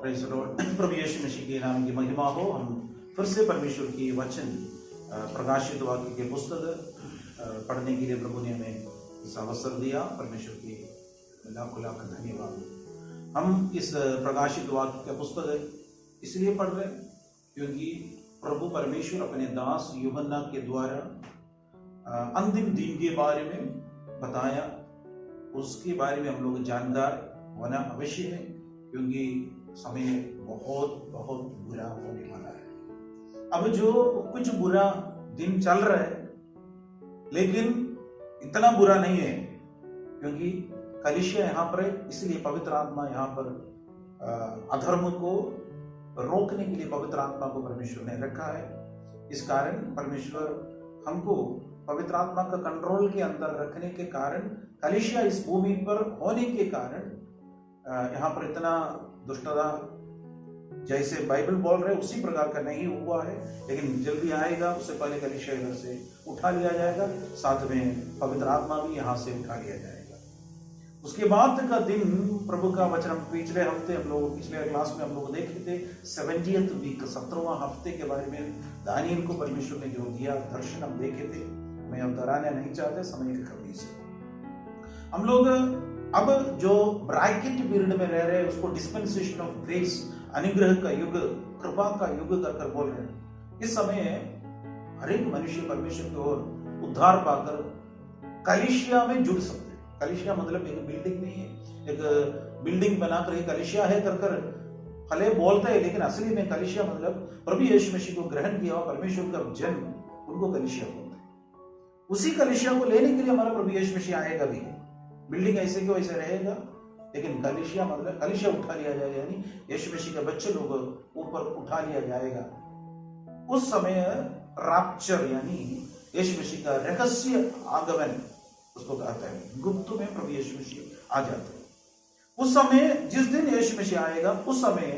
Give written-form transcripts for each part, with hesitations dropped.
Praise the lord. प्रभु यीशु मसीह के नाम की महिमा हो। हम फिर से परमेश्वर की वचन प्रकाशित वाक्य के पुस्तक पढ़ने के लिए प्रभु ने हमें इस अवसर दिया। परमेश्वर की लाखों लाख धन्यवाद। हम इस प्रकाशित वाक्य का पुस्तक इसलिए पढ़ रहे हैं क्योंकि प्रभु परमेश्वर अपने दास यूहन्ना के द्वारा अंतिम दिन के बारे में बताया। उसके बारे में हम लोग जानकार होना अवश्य है क्योंकि समय बहुत बहुत बुरा होने वाला है। अब जो कुछ बुरा दिन चल रहा है लेकिन इतना बुरा नहीं है क्योंकि कलीसिया यहाँ पर है, इसलिए पवित्र आत्मा यहाँ पर अधर्म को रोकने के लिए पवित्र आत्मा को परमेश्वर ने रखा है। इस कारण परमेश्वर हमको पवित्र आत्मा का कंट्रोल के अंदर रखने के कारण कलीसिया इस भूमि पर होने के कारण यहाँ पर इतना दुष्टता जैसे बाइबल बोल रहे उसी प्रकार का नहीं हुआ है, लेकिन जल्दी आएगा। उससे पहले कलीसिया इधर से उठा लिया जाएगा, साथ में पवित्र आत्मा भी यहाँ से उठा लिया जाएगा। उसके बाद का दिन प्रभु का वचन पिछले क्लास में हम लोग देखे थे 70th वीक 17वां हफ्ते के बारे में दानियल को परमेश्वर ने जो दिया दर्शन हम देखे थे। मैं अब दोहराना नहीं चाहते समय की कमी से। हम लोग अब जो ब्रैकेट पीरियड में रह रहे हैं उसको डिस्पेंसेशन ऑफ ग्रेस, अनुग्रह का युग, कृपा का युग कर बोल रहे हैं। इस समय हर एक मनुष्य परमेश्वर की ओर उद्धार पाकर कलीसिया में जुड़ सकते हैं। कलीसिया मतलब एक बिल्डिंग नहीं है, एक बिल्डिंग बनाकर एक कलीसिया है कर भले बोलते हैं, लेकिन असली में कलीसिया मतलब प्रभु यीशु मसीह को ग्रहण किया हुआ परमेश्वर का जन, उनको कलीसिया बोलते हैं। उसी कलीसिया को लेने के लिए हमारा प्रभु यीशु मसीह आएगा भी। बिल्डिंग ऐसे के वैसे रहेगा, लेकिन कलीसिया मतलब कलीसिया उठा लिया जाएगा, यानी यीशु मसीह के बच्चे लोग ऊपर उठा लिया जाएगा। उस समय रैप्चर यानी यीशु मसीह का रहस्य आगमन उसको कहता है। गुप्त में प्रभु यीशु मसीह आ जाते हैं। उस समय जिस दिन यीशु मसीह आएगा उस समय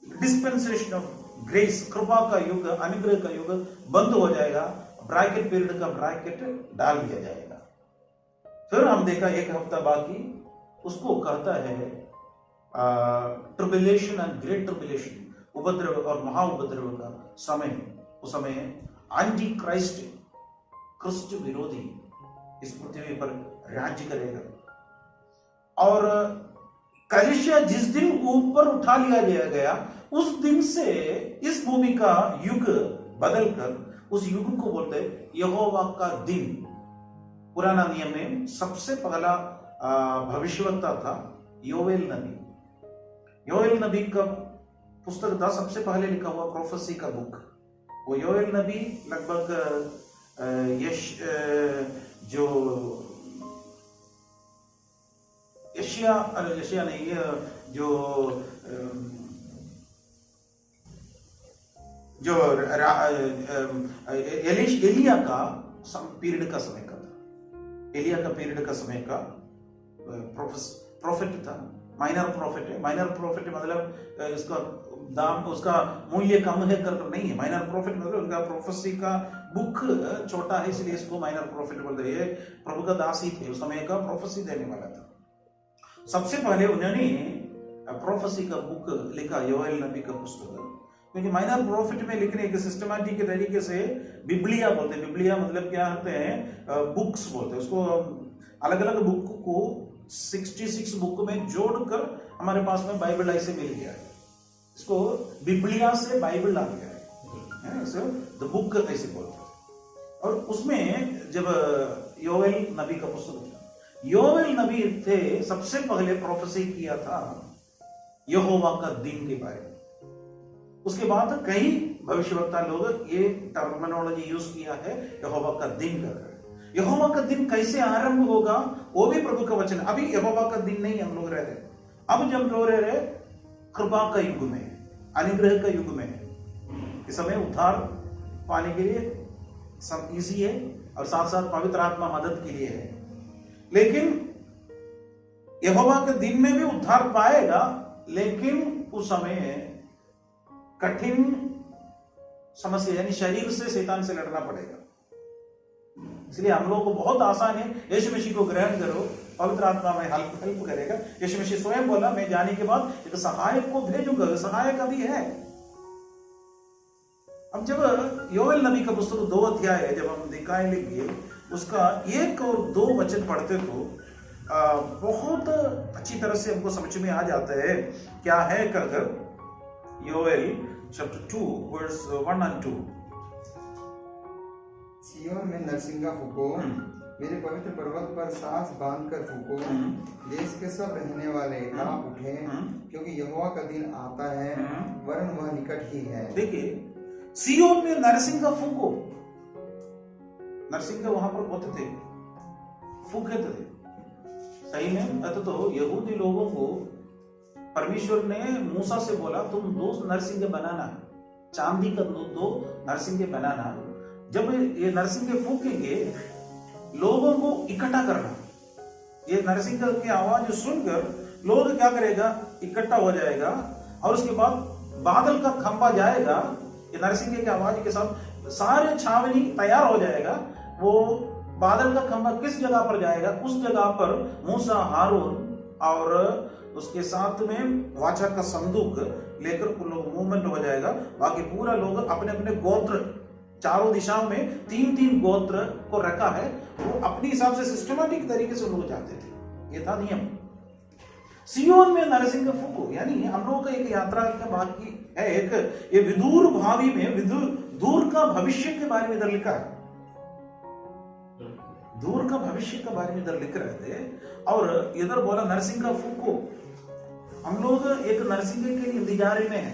डिस्पेंसेशन ऑफ ग्रेस, कृपा का युग, अनुग्रह का युग बंद हो जाएगा। ब्रैकेट पीरियड का ब्रैकेट डाल दिया जाएगा। फिर हम देखा एक हफ्ता बाकी, उसको कहता है ट्रिबुलेशन एंड ग्रेट ट्रिबुलेशन, उपद्रव और महाउपद्रव का समय। उस समय एंटी क्राइस्ट, क्रिस्त विरोधी इस पृथ्वी पर राज्य करेगा। और कलीसिया जिस दिन ऊपर उठा लिया गया उस दिन से इस भूमि का युग बदलकर उस युग को बोलते हैं यहोवा का दिन। पुराना नियम में सबसे पहला भविष्यवक्ता था योएल नबी। योएल नबी का पुस्तक था सबसे पहले लिखा हुआ प्रोफेसी का बुक। वो योएल नबी लगभग यशिया नहीं, जो एलिया का पीरियड का समय का था। एलिया का पीरियड का समय का प्रोफेट था। माइनर प्रोफेट है। माइनर प्रोफेट मतलब इसका दाम, उसका मूल्य कम है कर नहीं है। माइनर प्रोफेट मतलब उनका प्रोफेसी का बुक छोटा है, इसलिए इसको माइनर प्रोफेट बोलते हैं। प्रभु का दास ही थे, उस समय का प्रोफेसी देने वाला था। सबसे पहले उन्होंने प्रोफेसी का बुक लिखा, योएल नबी का पुस्तक। क्योंकि माइनर प्रोफेट में लिखने के सिस्टमैटिक के तरीके से बिब्लिया बोलते हैं। बिब्लिया मतलब क्या होते हैं, बुक्स बोलते हैं उसको। अलग अलग बुक को 66 बुक में जोड़कर हमारे पास में बाइबल ऐसे मिल गया है। इसको बिब्लिया से बाइबल आ गया है, द बुक ऐसे बोलते हैं। और उसमें जब योएल नबी का पुस्तक था, योएल नबी थे सबसे पहले प्रोफेसी किया था यहोवा का दिन के बारे में। उसके बाद कई भविष्यवक्ता लोग ये टर्मिनोलॉजी यूज किया है यहोवा का दिन का। यहोवा का दिन कैसे आरंभ होगा वो भी प्रभु का वचन। अभी यहोवा का दिन नहीं हम लोग रह रहे, अब जब लोग रह रहे कृपा का युग में, अनुग्रह का युग में। इस समय उद्धार पाने के लिए सब इजी है और साथ साथ पवित्र आत्मा मदद के लिए है। लेकिन यहोवा के दिन में भी उद्धार पाएगा, लेकिन उस समय कठिन समस्या यानी शरीर से शैतान से लड़ना पड़ेगा। इसलिए हम लोग को बहुत आसान है, यीशु मसीह को ग्रहण करो, पवित्र आत्मा में हेल्प करेगा। यीशु मसीह स्वयं बोला, मैं जाने के बाद एक सहायक को भेजूंगा, सहायक अभी है। अब जब योएल नबी का पुस्तक 2 अध्याय है, जब हम दिखाएंगे उसका 1 और 2 वचन पढ़ते तो बहुत अच्छी तरह से हमको समझ में आ जाता है क्या है कर। योएल चैप्टर 2 वर्स 1 और 2। सिय्योन में नरसिंगा फूको, मेरे पवित्र पर्वत पर सांस बांधकर फूको, देश के सब रहने वाले कांप उठे, क्योंकि यहोवा का दिन आता है, वरन वह निकट ही है। देखिए, सिय्योन में नरसिंगा फूको, नरसिंगा वहां पर होते थे, फूके थे। सही में तो यहूदी लोगों को परमेश्वर ने मूसा से बोला, तुम 2 नरसिंगे बनाना, चांदी का 2 नरसिंगे बनाना। जब ये नरसिंगे फूकेंगे, लोगों को इकट्ठा करना। ये नरसिंगे की आवाज सुनकर लोग क्या करेगा, इकट्ठा हो जाएगा, और उसके बाद बादल का खंबा जाएगा, ये नरसिंगे की आवाज के साथ सारे छावनी तैयार हो जाएगा। वो बादल का खंबा किस जगह पर जाएगा, उस जगह पर मूसा, हारून और उसके साथ में वाचा का संदूक लेकर लोग मूवमेंट हो जाएगा। बाकी पूरा लोग अपने अपने गोत्र, चारों दिशाओं में 3-3 गोत्र को रखा है, वो अपने हिसाब से सिस्टमैटिक तरीके से लोग जाते थे, ये था नियम। सिय्योन में नरसिंग फूको, यानी हम लोगों का एक यात्रा का बाकी है, एक ये विदूर भावी में दूर का भविष्य के बारे में इधर लिखा है, दूर का भविष्य के बारे में इधर लिख रहे थे। और इधर बोला नरसिंगा फूको, हम लोग एक नरसिंगे के लिए इंतजार में है।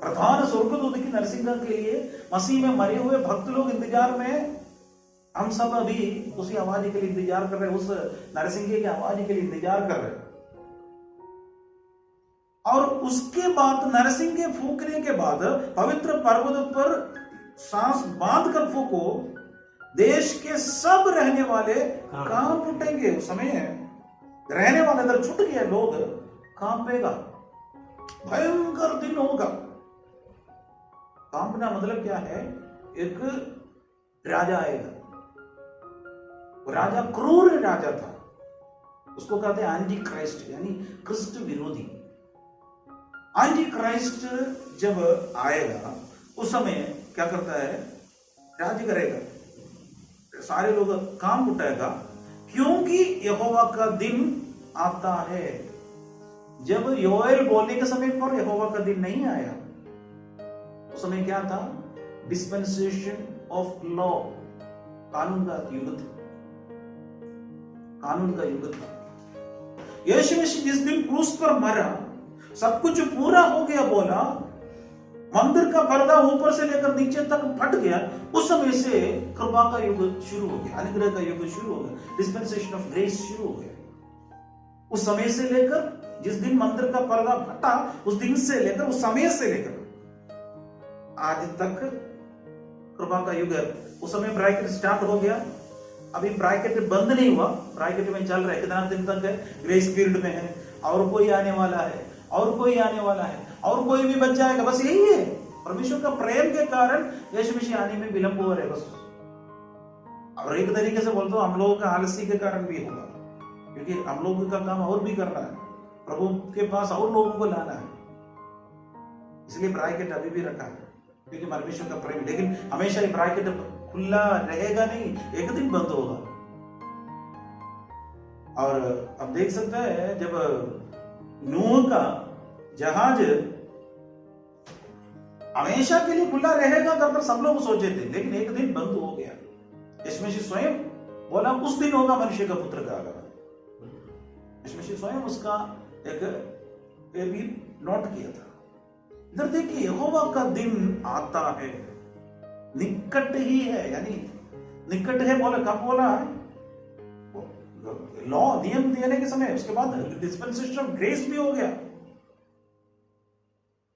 प्रधान स्वर्गदूत की नरसिंगा के लिए मसीह में मरे हुए भक्त लोग इंतजार में हैं। हम सब अभी उसी आवाज के लिए इंतजार कर रहे हैं, उस नरसिंगे की आवाज के लिए इंतजार कर रहे हैं। और उसके बाद नरसिंगे फूकने के बाद पवित्र पर्वत पर सांस बांध कर फूको, देश के सब रहने वाले कांप उठेंगे। उस समय रहने वाले इधर छूट गए, लोग कांपेगा, भयंकर दिन होगा। कांपना मतलब क्या है, एक राजा आएगा, राजा क्रूर राजा था, उसको कहते हैं एंटी क्राइस्ट, यानी क्रिस्ट विरोधी। एंटी क्राइस्ट जब आएगा उस समय क्या करता है, राज्य करेगा, सारे लोग काम उठाएगा, क्योंकि यहोवा का दिन आता है। जब योएल बोलने के समय पर यहोवा का दिन नहीं आया, उस समय क्या था, डिस्पेंसेशन ऑफ लॉ, कानून का युग था, कानून का युग था। यीशु मसीह जिस दिन क्रूस पर मरा, सब कुछ पूरा हो गया बोला, मंदिर का पर्दा ऊपर से लेकर नीचे तक फट गया, उस समय से कृपा का युग शुरू हो गया, अनुग्रह का युग शुरू हो गया, डिस्पेंसेशन ऑफ ग्रेस शुरू हो गया। उस समय से लेकर जिस दिन मंदिर का पर्दा फटा, उस दिन से लेकर, उस समय से लेकर आज तक कृपा का युग है। उस समय ब्रैकेट स्टार्ट हो गया, अभी ब्रैकेट बंद नहीं हुआ, ब्रैकेट में चल रहा है, कितना दिन तक है, ग्रेस पीरियड में है, और कोई आने वाला है, और कोई आने वाला है, और कोई भी बच जाएगा, बस यही है। परमेश्वर का प्रेम के कारण यीशु मसीह आने में विलंब हो रहा है बस। और एक तरीके से बोलते हो हम लोगों का आलसी के कारण भी होगा, क्योंकि हम लोगों का काम और भी करना है, प्रभु के पास और लोगों को लाना है, इसलिए ब्रैकेट अभी भी रखा है, क्योंकि परमेश्वर का प्रेम। लेकिन हमेशा ये ब्रैकेट खुला रहेगा नहीं, एक दिन बंद होगा। और अब देख सकते हैं, जब नूह का जहाज हमेशा के लिए खुला रहेगा कर सब लोग सोचे थे, लेकिन एक दिन बंद हो गया। यीशु मसीह स्वयं बोला उस दिन होगा मनुष्य का पुत्र का आगमन। यीशु मसीह स्वयं उसका एक भी नोट किया था। इधर देखिए, यहोवा का दिन आता है, निकट ही है, यानी निकट है बोला, कब बोला है, लॉ नियम देने के समय, उसके बाद डिस्पेंसेशन ऑफ ग्रेस भी हो गया।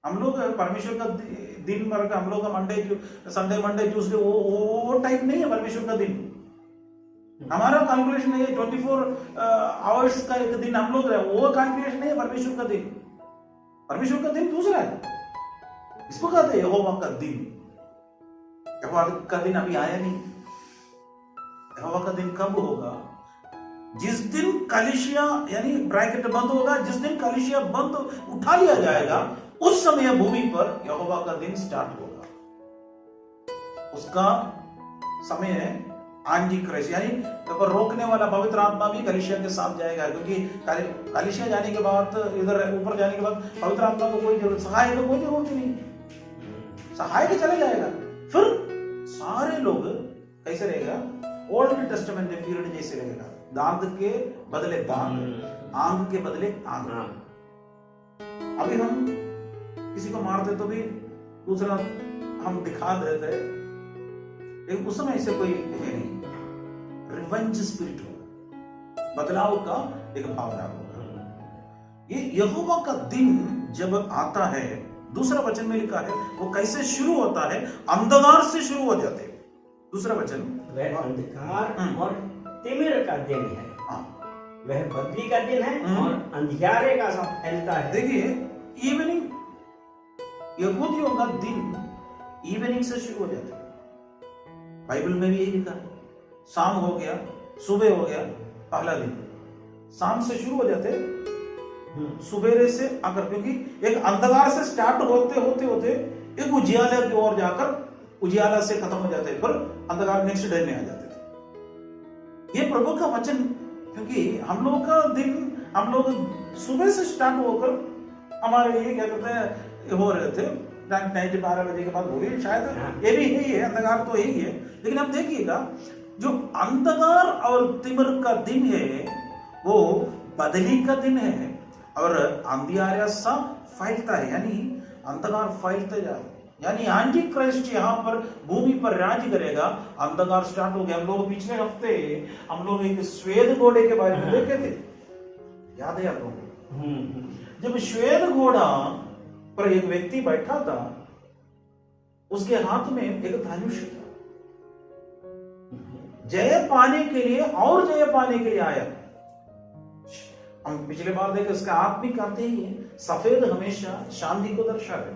हम लोग परमेश्वर का दिन भर का, हम लोग का मंडे संडे मंडे ट्यूसडे वो टाइप नहीं है परमेश्वर का दिन। हमारा कैलकुलेशन है 24 आवर्स का एक दिन हम लोग, वो कैलकुलेशन नहीं है परमेश्वर का दिन। परमेश्वर का दिन दूसरा है, इसको कहते हैं यहोवा का दिन। यहोवा का दिन अभी आया नहीं, यहोवा का दिन कब होगा, जिस दिन कलीसिया यानी ब्रैकेट बंद होगा, जिस दिन कलीसिया बंद उठा लिया जाएगा, उस समय भूमि पर यहोवा का दिन स्टार्ट होगा। उसका समय है आंजी क्राइस्ट, यानी पर रोकने वाला पवित्र आत्मा भी कलीसिया के साथ जाएगा, क्योंकि कलीसिया जाने के बाद, इधर ऊपर जाने के बाद पवित्र आत्मा को कोई जरूरत, सहाय को कोई जरूरत नहीं, सहाय के चले जाएगा। फिर सारे लोग कैसे रहेगा? ओल्ड टेस्टामेंट पीरियड जैसे रहेगा, दांत के बदले दांत, आंख के बदले आंख। अभी हम किसी को मारते तो भी दूसरा हम दिखा देते, लेकिन उस समय ऐसे कोई है नहीं। रिवेंज स्पिरिट होगा, बदलाव का एक भावना होगा। ये यहोवा का दिन जब आता है, दूसरा वचन में लिखा है वो कैसे शुरू होता है? अंधकार से शुरू हो जाते हैं। दूसरा वचन, वह अंधकार और तिमिर का दिन है, वह बदली का दिन है और अंधियारे का सा फैलता है। देखिए, इवनिंग, यहूदियों का दिन इवनिंग से शुरू हो जाता है। बाइबल में भी यही लिखा है, शाम हो गया, सुबह हो गया, पहला दिन। शाम से शुरू हो जाते, सुबेरे से आकर, क्योंकि एक अंधकार से स्टार्ट होते होते होते एक उजियाला की ओर जाकर उजियाला से खत्म हो जाते, पर अंधकार नेक्स्ट डे में आ जाते थे। ये प्रभु का वचन, क्योंकि हम लोग का दिन, हम लोग सुबह से स्टार्ट होकर हमारे लिए क्या कहते हैं हो रहे थे, 12 बजे के बाद हो गई शायद, ये भी यही है, अंधकार तो यही है। लेकिन अब देखिएगा, जो अंधकार और तिमिर का दिन है वो बदली का दिन है, और अंधियारा सा फैलता है, यानी अंधकार फैलते जा, यानी एंटी क्राइस्ट यहाँ पर भूमि पर राज करेगा। अंधकार स्टार्ट हो गया। हम लोग पिछले हफ्ते हम लोग एक श्वेत घोड़े के बारे में देखे थे, याद है आप लोगों को? जब श्वेत घोड़ा पर एक व्यक्ति बैठा था, उसके हाथ में एक धनुष था, जय पाने के लिए और जय पाने के लिए आया। हम पिछले बार देखे, उसका आत्मिक अर्थ ही है, सफेद हमेशा शांति को दर्शाता है,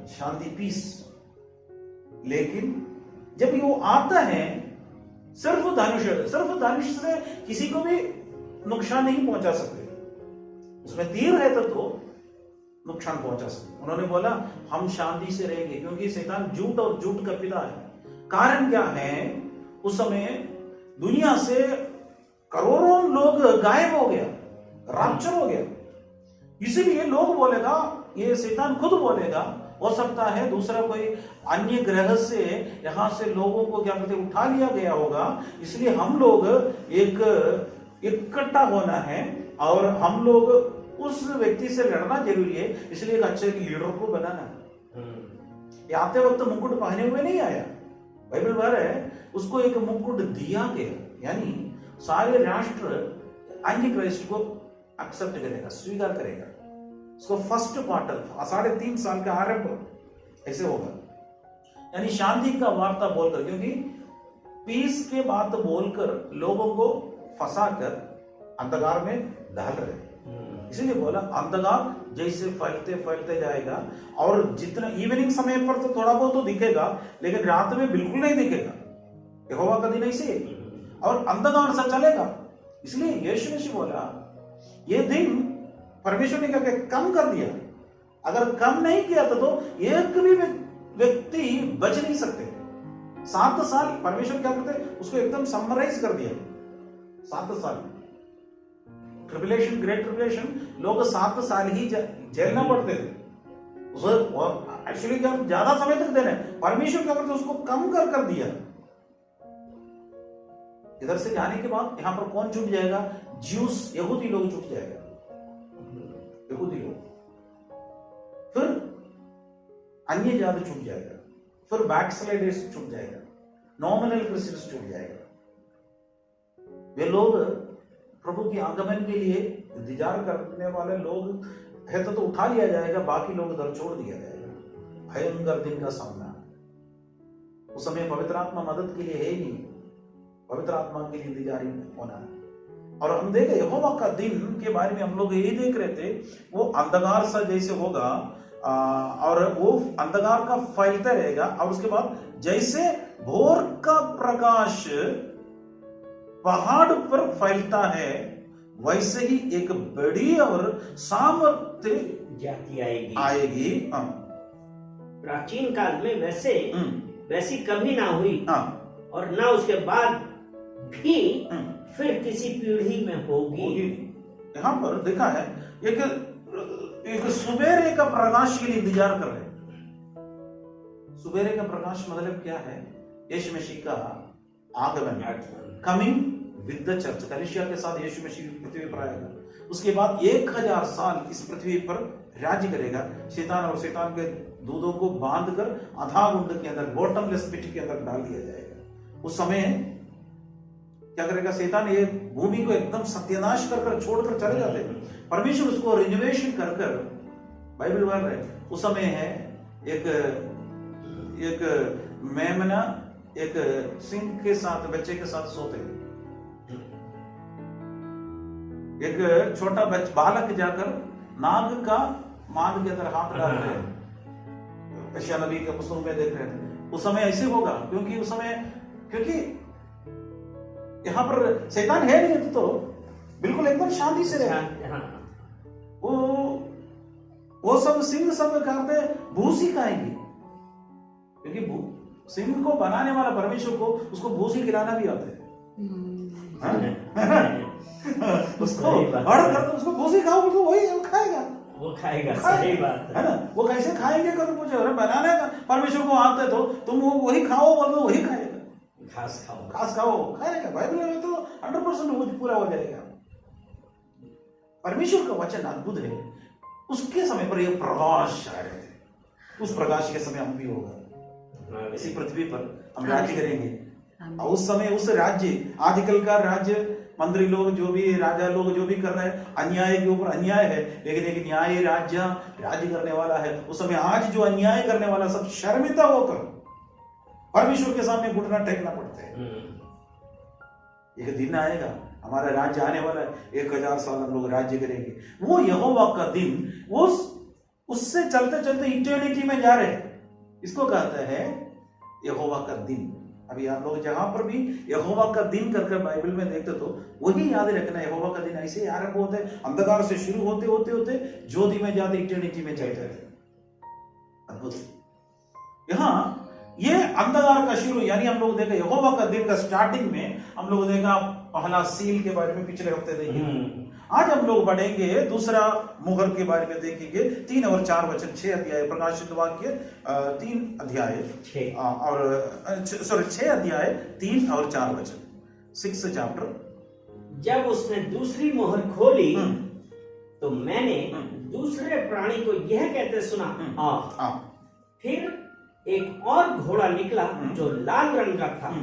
शांति, पीस। लेकिन जब वो आता है, सिर्फ धनुष से किसी को भी नुकसान नहीं पहुंचा सकते, उसमें तीर है तो नुकसान पहुंचा सकते। उन्होंने बोला हम शांति से रहेंगे, क्योंकि शैतान झूठ और झूठ का पिता है। कारण क्या है? उस समय दुनिया से करोड़ों लोग गायब हो गया, रैप्चर हो गया। इसीलिए लोग बोलेगा, ये शैतान खुद बोलेगा, हो सकता है दूसरा कोई अन्य ग्रह से यहां से लोगों को क्या कहते उठा लिया गया होगा, इसलिए हम लोग एक इकट्ठा होना है और हम लोग उस व्यक्ति से लड़ना जरूरी है, इसलिए एक अच्छे लीडर को बनाना है। ये आते वक्त मुकुट पहने हुए नहीं आया, बाइबल भर है उसको एक मुकुट दिया गया, यानी सारे राष्ट्र एंटी क्राइस्ट को एक्सेप्ट करेगा, स्वीकार करेगा। उसको फर्स्ट क्वार्टर 3.5 साल का आरंभ ऐसे होगा, यानी शांति का वार्ता बोलकर, क्योंकि पीस के बात बोलकर लोगों को फंसाकर अंधकार में डाल रहे, इसलिए बोला अंधकार जैसे फैलते फैलते जाएगा, और जितना इवनिंग समय पर तो थोड़ा बहुत तो दिखेगा, लेकिन रात में बिल्कुल नहीं दिखेगा। यहोवा का दिन ऐसे है और अंधकार सा चलेगा। इसलिए यीशु मसीह बोला ये दिन परमेश्वर ने क्या कम कर दिया, अगर कम नहीं किया तो एक भी व्यक्ति बच नहीं सकते। 7 साल परमेश्वर क्या करते, उसको एकदम समराइज कर दिया। 7 साल ट्रिबुलेशन, ग्रेट ट्रिबुलेशन, लोग 7 साल ही झेलना पड़ते थे। एक्चुअली क्या ज्यादा समय तक देना है, परमेश्वर क्या करते उसको कम कर दिया। इधर से जाने के बाद यहां पर कौन छूट जाएगा? ज्यूस, यहूदी लोग छूट जाएगा, यहूदी लोग। फिर अन्य जाति छूट जाएगा, फिर बैकस्लाइडर्स छूट जाएगा, नॉमिनल क्रिश्चियंस छूट जाएगा। वे लोग प्रभु की आगमन के लिए इंतजार करने वाले लोग है तो उठा लिया जाएगा, बाकी लोग उधर छोड़ दिया जाएगा। भयंकर दिन का सामना। उस समय पवित्र आत्मा मदद के लिए है ही नहीं, पवित्र आत्मा के लिए इंतजार होना है। और हम देखे यहोवा का दिन के बारे में हम लोग यही देख रहे थे, वो अंधकार सा जैसे होगा और वो अंधकार का फैलता रहेगा, और उसके बाद जैसे भोर का प्रकाश पहाड़ पर फैलता है, वैसे ही एक बड़ी और सामर्थ्य जाति आएगी। आएगी। हाँ। प्राचीन काल में वैसी कभी ना हुई, हाँ। और और ना उसके बाद भी फिर किसी पीढ़ी में होगी। यहाँ पर देखा है एक सुबेरे का प्रकाश के लिए इंतजार कर रहे हैं। सुबेरे का प्रकाश मतलब क्या है? यीशु मसीह का आगमन, कमिंग विद द चर्च, कलीसिया के साथ यीशु मसीह पृथ्वी पर आएगा। उसके बाद 1000 साल इस पृथ्वी पर राज्य करेगा। शैतान और शैतान के दूधों को बांधकर अथाकुंड के अंदर, बॉटमलेस पिट के अंदर डाल दिया जाएगा। उस समय क्या करेगा शैतान? ये भूमि को एकदम सत्यानाश कर छोड़कर चले जाते हैं। परमेश्वर उसको रिनोवेशन कर बाइबल बोल रहे हैं। उस समय है एक मेमना एक सिंह के साथ, बच्चे के साथ सोते हैं। एक छोटा बालक जाकर नाग का मांग के अंदर हाथ डाल रहे हैं। यशायाह नबी के पुस्तकों में देख रहे थे। उस समय ऐसे होगा क्योंकि यहाँ पर शैतान है नहीं, तो बिल्कुल एकदम शांति से रहे। वो सब सिंह सब खाते भूसी खाएंगे, क्योंकि सिंह को बनाने वाला परमेश्वर को उसको भूसी खिलाना भी आता है। उसको ऑर्डर करते उसको भूसी खाओ, तो वही वो खाएगा। सही बात है ना? वो कैसे खाएंगे कर मुझे बनाने का परमेश्वर को आते तो तुम वो वही खाओ बोल दो, वही खाएगा। घास खाओ खाएगा। बाइबल में तो 100% पूरा हो जाएगा। परमेश्वर का वचन अद्भुत है। उसके समय पर यह प्रकाश आ रहे थे। उस प्रकाश के समय हम भी होगा, इसी पृथ्वी पर हम राज्य करेंगे। और उस समय उस राज्य, आजकल का राज्य मंत्री लोग जो भी, राजा लोग जो भी कर रहे हैं, अन्याय के ऊपर अन्याय है, लेकिन एक न्याय राज्य करने वाला है। उस समय आज जो अन्याय करने वाला सब शर्मिंदा होकर परमेश्वर के सामने घुटना टेकना पड़ता है। एक दिन आएगा, हमारा राज्य आने वाला है, 1000 साल हम लोग राज्य करेंगे। वो यहोवा का दिन, वो उससे चलते चलते इटर्निटी में जा रहे हैं। इसको कहते हैं यहोवा का दिन। अभी आप लोग जहां पर भी यहोवा का दिन करके बाइबल में देखते तो वही याद रखना, यहोवा का दिन ऐसे आरंभ होते, अंधकार से शुरू होते होते होते ज्योति में जाते, इटर्निटी में चलते थे। अद्भुत। यहाँ ये अंधकार का शुरू, यानी हम लोग देखा यहोवा का दिन का स्टार्टिंग में हम लोग देखा पहला सील के बारे में पिछले हफ्ते देखे। आज हम लोग बढ़ेंगे दूसरा मुहर के बारे में देखेंगे। 3 और 4 वचन, 6 अध्याय प्रकाशित वाक्य 3 अध्याय और 6 अध्याय 3 और 4 वचन, 6 चैप्टर। जब उसने दूसरी मोहर खोली तो मैंने दूसरे प्राणी को यह कहते सुना, फिर एक और घोड़ा निकला जो लाल रंग का था।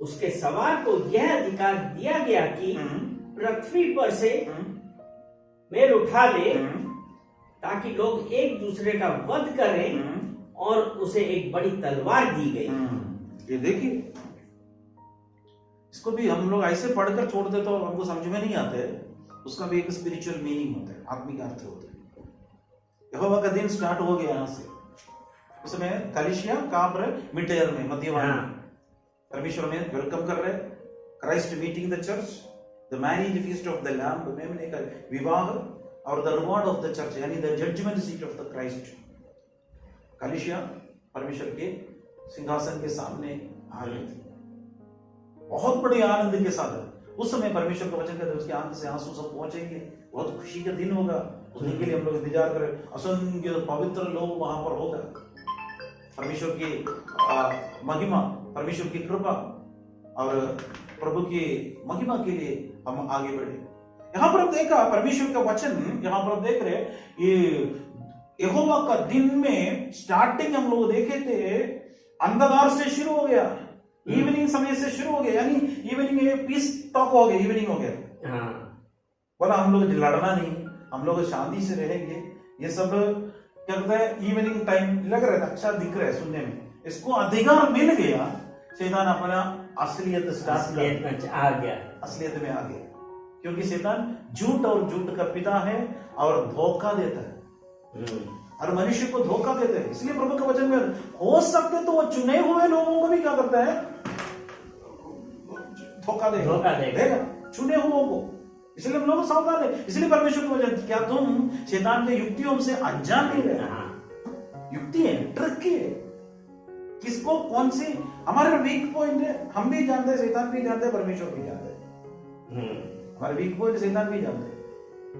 उसके सवार को यह अधिकार दिया गया कि पृथ्वी पर से मेल उठा ले, ताकि लोग एक दूसरे का वध करें, और उसे एक बड़ी तलवार दी गई। ये देखिए, इसको भी हम लोग ऐसे पढ़कर छोड़ दे तो हमको समझ में नहीं आते। उसका भी एक स्पिरिचुअल मीनिंग होता है, आत्मिक अर्थ होता है। यहोवा का दिन स्टार्ट हो गया यहाँ से। उसमें कलीसिया कहां पर? मिटेर में, मध्यवान। परमेश्वर में वेलकम कर रहे, Christ meeting the church, the marriage feast of the lamb, मेमने का विवाह, और the reward of the church यानी the judgment seat of the Christ. कलीसिया परमेश्वर के सिंहासन के सामने आ रहे थे, बहुत बड़े आनंद के साथ। उस समय परमेश्वर का वचन कहते हैं उसके आंख से आंसू सब पहुंचेंगे, बहुत खुशी का दिन होगा। उस दिन के लिए हम लोग इंतजार करें। असंख्य पवित्र लोग वहां पर होगा। परमेश्वर की महिमा, परमेश्वर की कृपा और प्रभु की महिमा के लिए हम आगे बढ़े। यहां पर हम देखा परमेश्वर का वचन, यहां पर हम देख रहे ये यहोवा का दिन में स्टार्टिंग हम लोग देखे थे, अंधकार से शुरू हो गया, इवनिंग समय से शुरू हो गया, यानी इवनिंग पीस टॉक हो गया, इवनिंग हो गया। बोला हम लोग लड़ना नहीं, हम लोग शांति से रहेंगे। ये सब क्या कहते हैं, इवनिंग टाइम लग रहा था, अच्छा दिख रहा है सुनने में। इसको अधिकार मिल गया, शैतान अपना असलियत में आ गया, क्योंकि शैतान झूठ और झूठ का पिता है और धोखा देता है, हर मनुष्य को धोखा देता है। इसलिए प्रभु के वचन में हो सकते तो वो चुने हुए लोगों को भी क्या करता है, धोखा धोखा देगा चुने हुओं को। इसलिए हम लोग सावधान है। इसलिए परमेश्वर को वजह, क्या तुम शैतान के युक्तियों से अनजान नहीं रहे? युक्ति है, ट्रिक है, किसको कौन सी हमारे वीक पॉइंट है हम भी जानते हैं, शैतान भी जानते हैं, परमेश्वर भी जानते हैं। हमारे वीक पॉइंट शैतान भी जानते हैं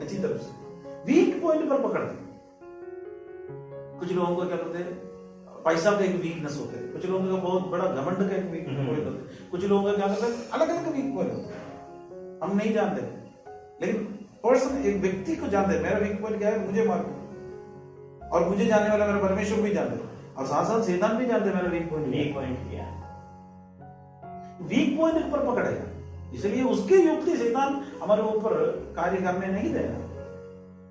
अच्छी तरह से। वीक पॉइंट पर पकड़ते। कुछ लोगों को क्या करते हैं, पैसा का एक वीकनेस होता है, कुछ लोगों का बहुत बड़ा घमंड का एक वीक पॉइंट होता है, कुछ लोगों का क्या करते हैं अलग अलग वीक पॉइंट होता है, हम नहीं जानते। लेकिन पर्सन एक व्यक्ति को जानते हैं, मेरा वीक पॉइंट क्या है मुझे मालूम, और मुझे जानने वाला मेरा परमेश्वर भी जानते हैं, और साथ साथ शैतान भी जानते हैं मेरा वीक पॉइंट क्या है। वीक पॉइंट पर पकड़ेगा, इसलिए उसके युक्ति शैतान हमारे ऊपर कार्य करने नहीं देगा।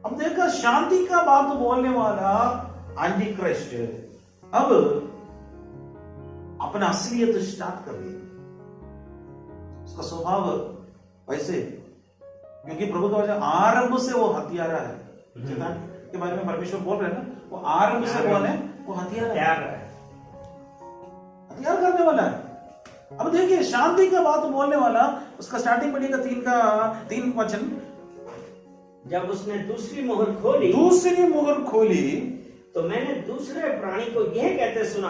अब देखा, शांति का बात बोलने वाला एंटी क्राइस्ट अब अपना असलियत स्टार्ट कर दिया। उसका स्वभाव वैसे, क्योंकि प्रभु का वचन आरंभ से वो हत्यारा है। शैतान के बारे में परमेश्वर बोल रहे हैं ना, वो आरंभ से कौन है, वो हथियारा है, हथियार करने वाला है। अब देखिए, शांति का बात बोलने वाला, उसका स्टार्टिंग पढ़िएगा 3 वचन। जब उसने दूसरी मोहर खोली तो मैंने दूसरे प्राणी को यह कहते सुना,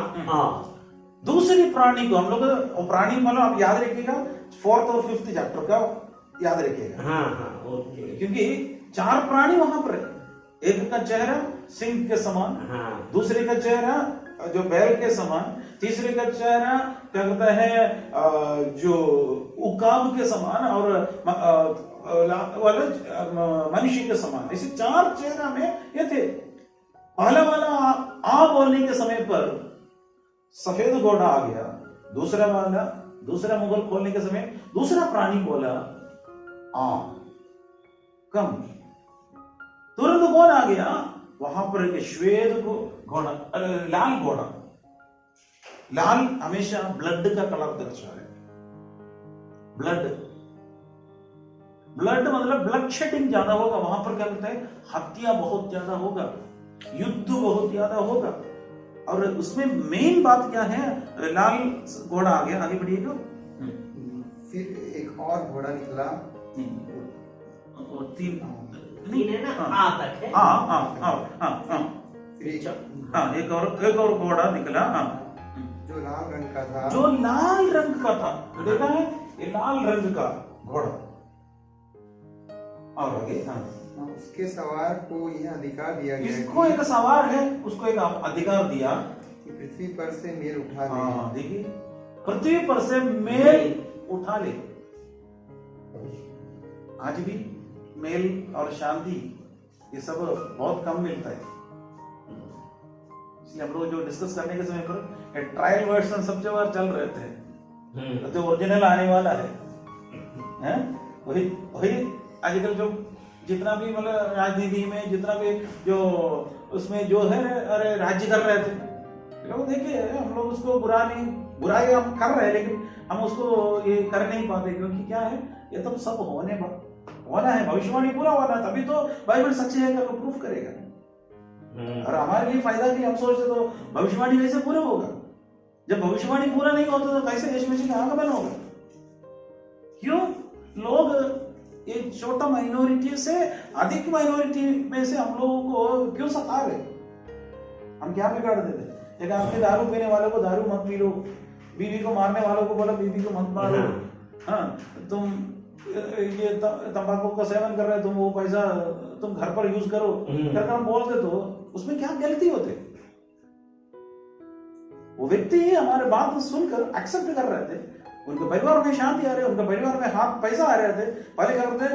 दूसरी प्राणी को, हम लोग प्राणी मतलब आप याद रखिएगा 4th और 5th चैप्टर का याद रखिएगा। ओके। क्योंकि 4 प्राणी वहां पर है। एक का चेहरा सिंह के समान, दूसरे का चेहरा जो बैल के समान, तीसरे का चेहरा क्या कहता है जो उकाब के समान, और मनुष्य के समान। ऐसे 4 चेहरा में ये थे। पहला वाला आ बोलने के समय पर सफेद घोड़ा आ गया, दूसरा मुगल खोलने के समय दूसरा प्राणी बोला आ कम, तुरंत कौन आ गया वहां पर, एक श्वेत घोड़ा, लाल घोड़ा। लाल हमेशा ब्लड का कलर दर्शाता है। ब्लड मतलब ब्लड शेडिंग ज्यादा होगा वहां पर, क्या कहता है हत्या बहुत ज्यादा होगा, युद्ध बहुत ज्यादा होगा। और उसमें मेन बात क्या है, लाल घोड़ा आ गया, आगे बढ़िएगा। फिर एक और घोड़ा निकला, और 3 नहीं है ना, आ तक है। एक और घोड़ा निकला, जो लाल रंग का था, देखा है, ये लाल रंग का घोड़ा। और आगे उसके सवार को यह अधिकार दिया गया, इसको एक सवार है, उसको एक अधिकार दिया कि पृथ्वी पर से मेल उठा ले। देखिए, पृथ्वी पर से मेल उठा ले। आज भी मेल और शांति ये सब बहुत कम मिलता है। इसलिए हम लोग जो डिस्कस करने के समय पर ट्रायल वर्जन सब जगह चल रहे थे, तो ओरिजिनल आने वाला है? वही आजकल जो जितना भी मतलब राजनीति में जितना भी जो उसमें जो है, अरे राज्य कर रहे थे लोग, देखिए हम लोग उसको बुराई हम कर रहे हैं, लेकिन हम उसको ये कर नहीं पाते, क्योंकि क्या है, ये तो सब होना है, भविष्यवाणी पूरा होना, तभी तो बाइबल सच्ची है का प्रूफ करेगा। और हमारे लिए फायदा के लिए हम सोचते तो भविष्यवाणी कैसे पूरा होगा? जब भविष्यवाणी पूरा नहीं होता तो कैसे यीशु मसीह का आगमन होगा? क्यों लोग एक छोटा माइनॉरिटी से अधिक माइनॉरिटी में से हम लोगों को क्यों सता रहे? हम क्या बिगाड़ देते? एक आपने दारू पीने वालों को दारू मत पी लो, बीवी को मारने वालों को बोला बीवी को मत मारो, तुम ये तंबाकू का सेवन कर रहे हो, तुम वो पैसा तुम घर पर यूज करो, करके हम बोलते तो उसमें क्या गलती होते? वो व्यक्ति हमारे बात सुनकर एक्सेप्ट कर रहे थे, उनके परिवार में शांति आ रही है, उनके परिवार में हाथ पैसा आ रहे थे। पहले क्या करते,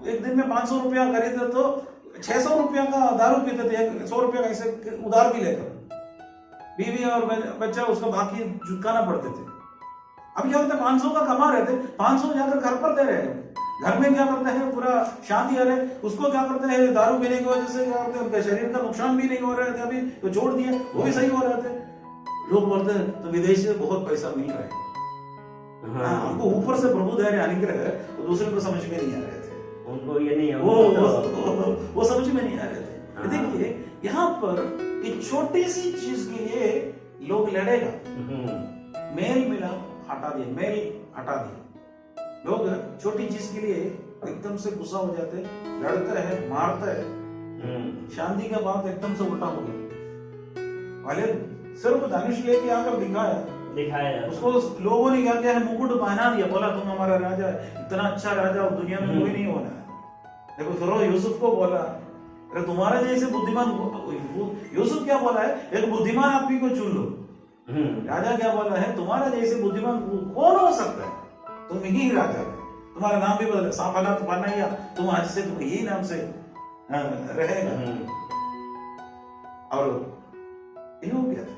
एक दिन में 500 रुपया खरीदते तो 600 रुपया का दारू पीते थे, 100 रुपया का ऐसे उधार भी लेकर, बीवी और बच्चा उसका बाकी चुकाना पड़ते थे। अब क्या करते, 500 का कमा रहे थे, 500 जाकर घर पर दे रहे हैं, घर में क्या करते हैं पूरा शांति आ रहे, उसको क्या करते हैं दारू पीने की वजह से क्या करते हैं, उनके शरीर का नुकसान भी नहीं हो रहे थे, अभी तो छोड़ दिए, वो भी सही हो रहे थे। लोग बोलते हैं तो विदेश से बहुत पैसा मिल रहा है, हमको ऊपर से प्रभु दे रहे अनुग्रह है, तो दूसरे को समझ में नहीं आ रहे थे, उनको ये नहीं, वो समझ में नहीं आ रहे थे। देखिए यहाँ पर एक छोटी सी चीज के लिए लोग लड़ेगा, मेल मिला हटा दिया, मेल हटा दिया। लोग छोटी चीज के लिए एकदम से गुस्सा हो जाते, लड़ते हैं, मारते हैं। शांति का बात एकदम से उल्टा हो गया। पहले सिर्फ धनुष लेके आकर दिखाया, उसको लोगों ने क्या किया है, मुकुट पहना दिया, बोला तुम हमारा राजा है, इतना अच्छा राजा और दुनिया में कोई नहीं होना है। देखो फिर यूसुफ को बोला, अरे तुम्हारे जैसे बुद्धिमान, यूसुफ क्या बोला है, एक बुद्धिमान आदमी को चुन लो। राजा क्या बोला है, तुम्हारे जैसे बुद्धिमान कौन हो सकता है, तुम ही राजा है। तुम्हारा नाम भी बदल, साफाला बनाया, तुम आज से तुम यही नाम से रहेगा। और ये हो गया था।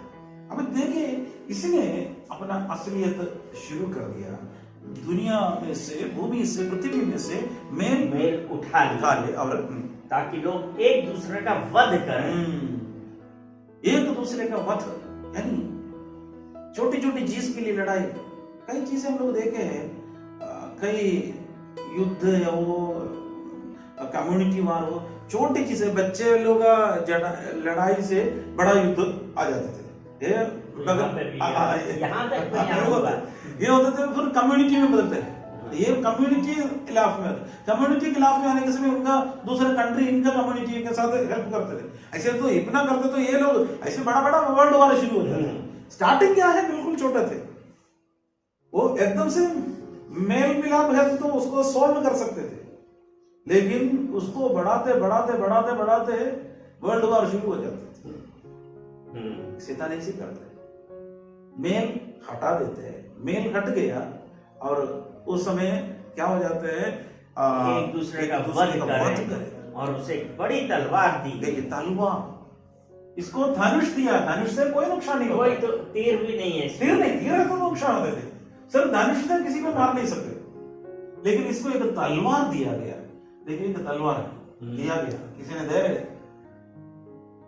अब देखिए इसने अपना असलियत शुरू कर दिया, दुनिया में से, भूमि से, पृथ्वी में से मेल उठा ले, और ताकि लोग एक दूसरे का वध करें। एक दूसरे का वध, यानी छोटी छोटी चीज के लिए लड़ाई। कई चीजें हम लोग देखे हैं, कई युद्ध या वो कम्युनिटी वार हो, छोटी चीजें, बच्चे लोग लड़ाई से बड़ा युद्ध आ जाते थे। ये होता था, फिर कम्युनिटी में बदलते हैं। ये कम्युनिटी खिलाफ में, कम्युनिटी खिलाफ में आने के समय उनका दूसरा कंट्री इनका कम्युनिटी के साथ हेल्प करते थे। ऐसे तो इतना करते तो ये लोग ऐसे बड़ा बड़ा वर्ल्ड वार शुरू हो जाते। स्टार्टिंग क्या है, बिल्कुल छोटे थे वो, एकदम से मेल मिलाप है तो उसको सॉल्व कर सकते थे, लेकिन उसको बढ़ाते बढ़ाते बढ़ाते बढ़ाते वर्ल्ड वार शुरू हो जाते। शैतान ऐसे करते, मेल हटा देते हैं, मेल हट गया और उस समय क्या हो जाते हैं, एक दूसरे का वध करें और उसे बड़ी तलवार दी। देखिए तलवार, इसको धनुष दिया, धनुष से कोई नुकसान नहीं होता। कोई तो तीर भी नहीं है, तीर है तो नुकसान होते थे, सिर्फ धनुष से किसी को मार नहीं सकते, लेकिन इसको एक तलवार दिया गया। देखिए एक तलवार दिया गया, किसी ने दे,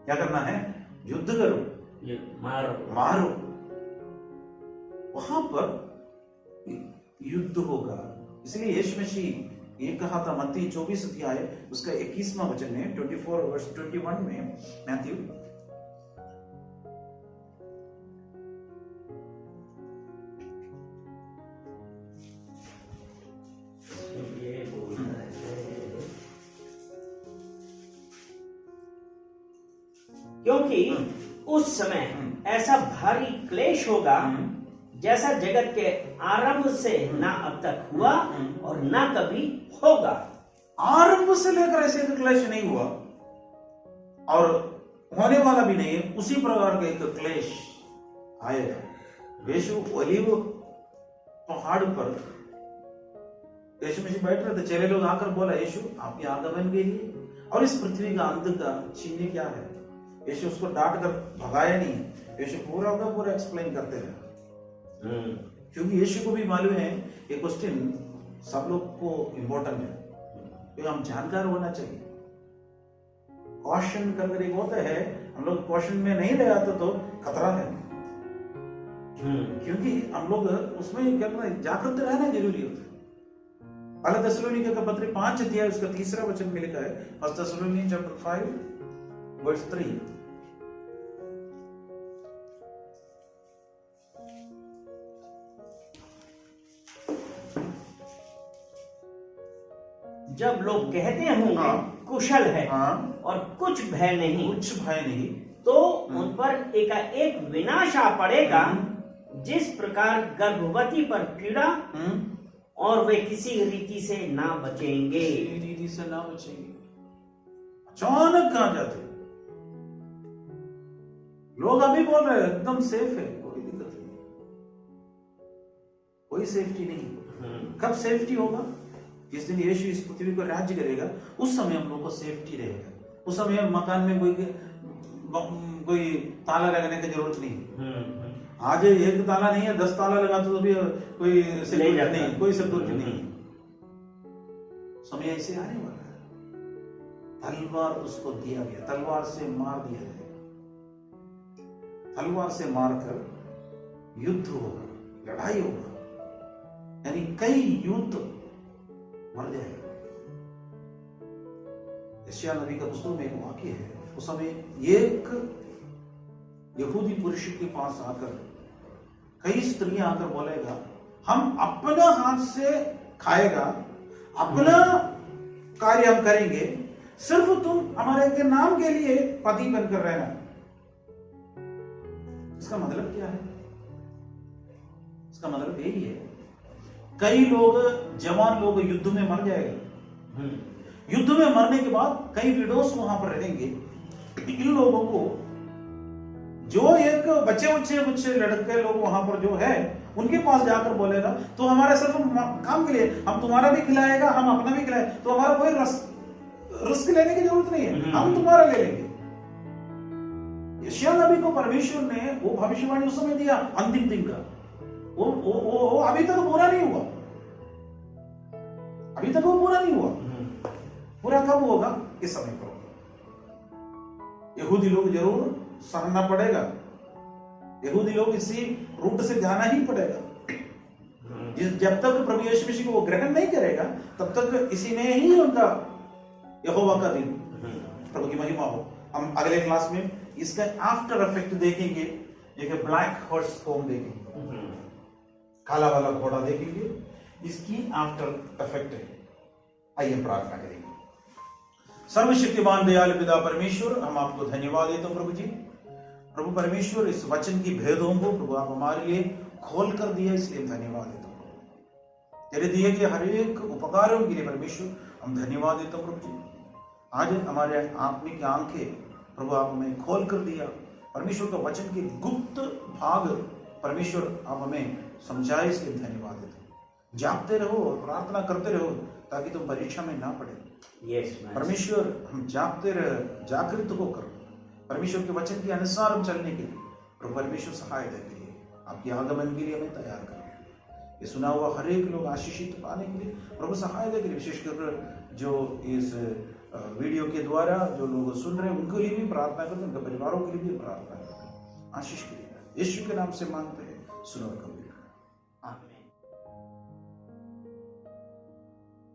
क्या करना है, युद्ध करो, मारो। वहां पर युद्ध होगा। इसलिए यीशु मसीह ये कहा था, मत्ती 24 अध्याय उसका 21वां वचन में, 24:21 में, मैथ्यू, क्योंकि उस समय ऐसा भारी क्लेश होगा जैसा जगत के आरंभ से ना अब तक हुआ और ना कभी होगा। आरंभ से लेकर ऐसे एक क्लेश नहीं हुआ और होने वाला भी नहीं है, उसी प्रकार का एक क्लेश आएगा। यीशु ओलिव पहाड़ पर यीशु मसीह बैठ रहे थे, चेले लोग आकर बोला, यीशु आपके आगमन के लिए और इस पृथ्वी का अंत का चिन्ह क्या है। यीशु उसको डांट कर भगाया नहीं, यीशु पूरा का पूरा एक्सप्लेन करते रहे, क्योंकि यीशु को भी मालूम है ये क्वेश्चन सब लोग को इंपॉर्टेंट है, तो हम जानकार होना चाहिए। क्वेश्चन करके एक होता है, हम लोग क्वेश्चन में नहीं रह जाते तो खतरा है, क्योंकि हम लोग उसमें क्या करना, जागृत रहना जरूरी होता है। पहला थिस्सलुनीके का पत्र 5 अध्याय उसका 3 वचन में लिखा है, फर्स्ट थिस्सलुनी चैप्टर 5 वर्स 3। जब लोग कहते होंगे कुशल है और कुछ भय नहीं, तो उन पर एकाएक विनाश आ पड़ेगा, जिस प्रकार गर्भवती पर कीड़ा, और वे किसी रीति से ना बचेंगे। अचानक आ जाते लोग, अभी बोल रहे हैं एकदम सेफ है, कोई दिक्कत नहीं, कोई सेफ्टी नहीं। कब सेफ्टी होगा? जिस दिन यीशु इस पृथ्वी को राज्य करेगा, उस समय हम लोग को सेफ्टी रहेगा। उस समय मकान में कोई ताला लगाने की जरूरत नहीं। आज एक ताला नहीं है, 10 ताला लगा तो भी कोई सिक्योरिटी नहीं, कोई सिक्योरिटी नहीं। समय ऐसे आने वाला है। तलवार उसको दिया गया, तलवार से मार दिया गया, तलवार से मारकर युद्ध होगा, लड़ाई होगा, यानी कई युद्ध मर जाएगा। यशायाह नबी का पुस्तक में एक वाक्य है, उस समय एक यहूदी पुरुष के पास आकर कई स्त्रियां आकर बोलेगा, हम अपना हाथ से खाएगा, अपना कार्य हम करेंगे, सिर्फ तुम हमारे के नाम के लिए पति बनकर रहना। इसका मतलब क्या है? इसका मतलब यही है, कई लोग, जवान लोग युद्ध में मर जाएगा, युद्ध में मरने के बाद कई विडोस वहां पर रहेंगे। इन लोगों को जो एक बच्चे लड़के लोग वहां पर जो है, उनके पास जाकर बोलेगा तो हमारा सिर्फ काम के लिए, हम तुम्हारा भी खिलाएगा, हम अपना भी खिलाए, तो हमारा कोई रिस्क लेने की जरूरत नहीं है, हम तुम्हारा ले लेंगे। यशायाह नबी को परमेश्वर ने वो भविष्यवाणी उस समय दिया अंतिम दिन का, वो अभी तक पूरा नहीं हुआ, अभी तक वो पूरा नहीं हुआ। पूरा कब होगा? इस समय पर होगा। यहूदी लोग जरूर सहना पड़ेगा, यहूदी लोग इसी रूट से जाना ही पड़ेगा। जब तक प्रभु यीशु मसीह को वो ग्रहण नहीं करेगा, तब तक इसी में ही उनका यहोवा का दिन, प्रभु की महिमा हो। हम अगले क्लास में इसका आफ्टर इफेक्ट देखेंगे, एक ब्लैक हॉर्स को हम देखेंगे, काला वाला घोड़ा देखेंगे, इसकी आफ्टर इफेक्ट है। आइए प्रार्थना करेंगे। सर्वशक्तिमान दयालु पिता परमेश्वर, हम आपको धन्यवाद देते हैं प्रभु जी। प्रभु परमेश्वर, इस वचन की भेदों को प्रभु आप हमारे लिए खोल कर दिया, इसलिए धन्यवाद देता हूं प्रभु। तेरे दिए गए हर एक उपकारों के लिए परमेश्वर हम धन्यवाद देते हैं प्रभु जी। आज हमारे आत्मिक आंखें प्रभु आप हमें खोल कर दिया, परमेश्वर का वचन के गुप्त भाग परमेश्वर आप हमें समझाए, इसलिए धन्यवाद देते हैं। जागते रहो, प्रार्थना करते रहो, ताकि तुम परीक्षा में ना पड़े। परमेश्वर, हम जागते रहे, जागृत होकर परमेश्वर के वचन के अनुसार हम चलने के लिए प्रभु परमेश्वर सहायता के लिए, आपके आगमन के लिए हमें तैयार कर, ये सुना हुआ हर एक लोग आशीषित पाने के लिए प्रभु सहायता के लिए, विशेषकर जो इस वीडियो के द्वारा जो लोग सुन रहे हैं उनके लिए भी प्रार्थना करते हैं, उनके परिवारों के लिए भी प्रार्थना करते हैं। आशीष के लिए यीशु के नाम से मांगते हैं, सुनो कबूल। आमीन।